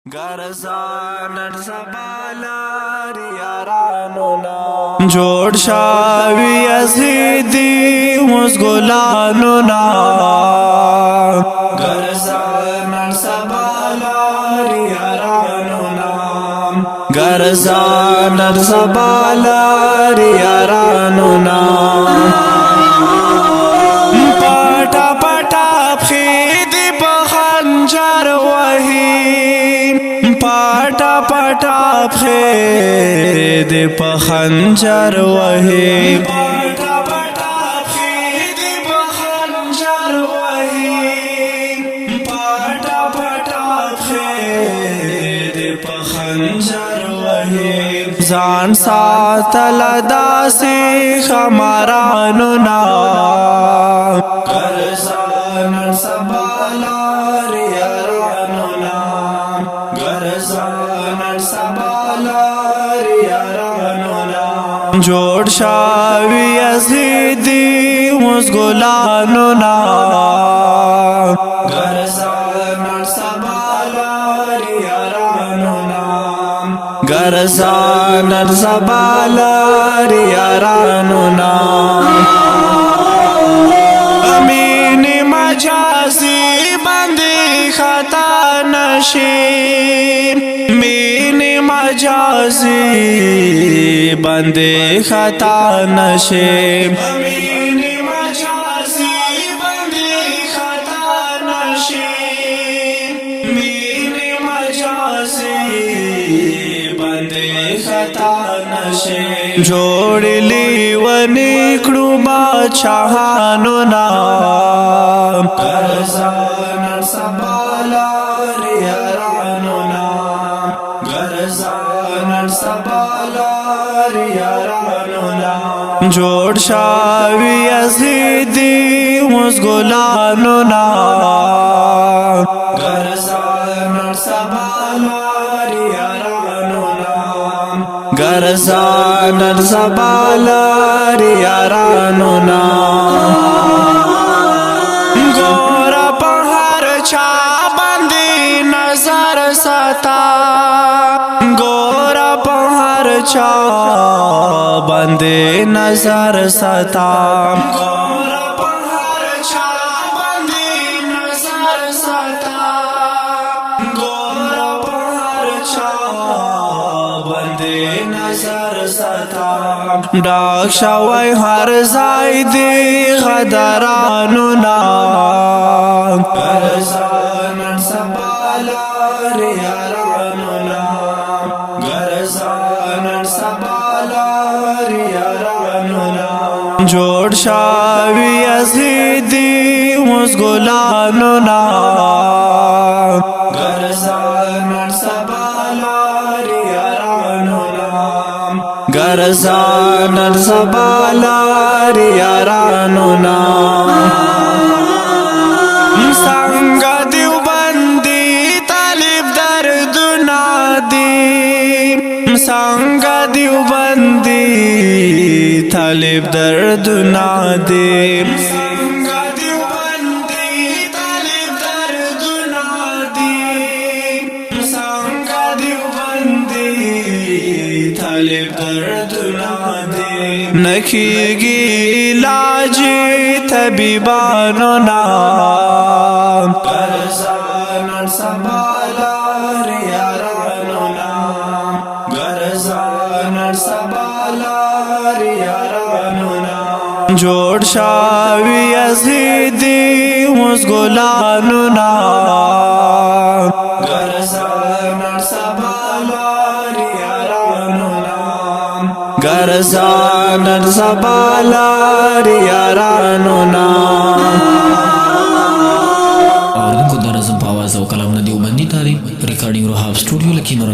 गरजानर सबालार यारानो नाम जोड़ शावी अज़ीदी मुस्गुलानो नाम गरजानर सबालार यारानो नाम गरजानर सबालार यारानो नाम पाटा पाटा खेदी बखंजर वही पाटा पाटा खेद पखंजर वही पाटा पाटा खेद पखंजर वही पाटा पाटा खेद पखंजर वही जान सातल दासी हमारा नुना गरजानर सबालार यारानो नाम गरजानर सबालार यारानो नाम जोड़ शावी अज़ीदी मुस्गुलानो नाम गरजानर सबालार यारानो नाम गरजानर सबालार यारानो नाम मजाजी बंदी खता नशीन मीनी मजाजी बंदी खता नशीन मीनी मजाजी बंदी खता नशीन मीनी मजाजी बंदी खता नशीन जोड़ ली वनी कृबा चाहानो नाम गरजानर सबालार यारानो नाम गरजानर सबालार यारानो नाम जोड़ शावी अज़ीदी मुस्गुलानो नाम गरजानर सबालार यारानो नाम गरजानर सबालार यारानो नाम गोरा पहाड़ छा बंदी नजर सता गोरा पहाड़ छा बंदी नजर सता गोरा पहाड़ छा बंदी नजर सता गोरा पहाड़ छा बंदी नजर सता डाक्षावै हर जायदी गदरानो नाम गरजानर सबालार यारानो नाम गरजानर सबालार यारानो नाम जोड़ शावी अज़ीदी मुस्गुलानो नाम गरजानर सबालार यारानो नाम गरजानर सबालार यारानो नाम संग दिवबंदी तालिब दर्द नादी संग दिवबंदी तालिब दर्द नादी संग दिवबंदी तालिब दर्द नादी संग दिवबंदी तालिब दर्द नादी नखीगी इलाजी तबीबानो नाम गरजानर सबालार यारानो नाम गरजानर सबालार यारानो नाम जोड़ शावी अज़ीदी मुस्गुलानो नाम गरजानर सबालार यारानो नाम गरजानर सबालार यारानो नाम और उनको दरअसल आवाज़ और कलाम नदी उबंदी तारीख रिकॉर्डिंग रोहाब स्टूडियो लखीमपुर।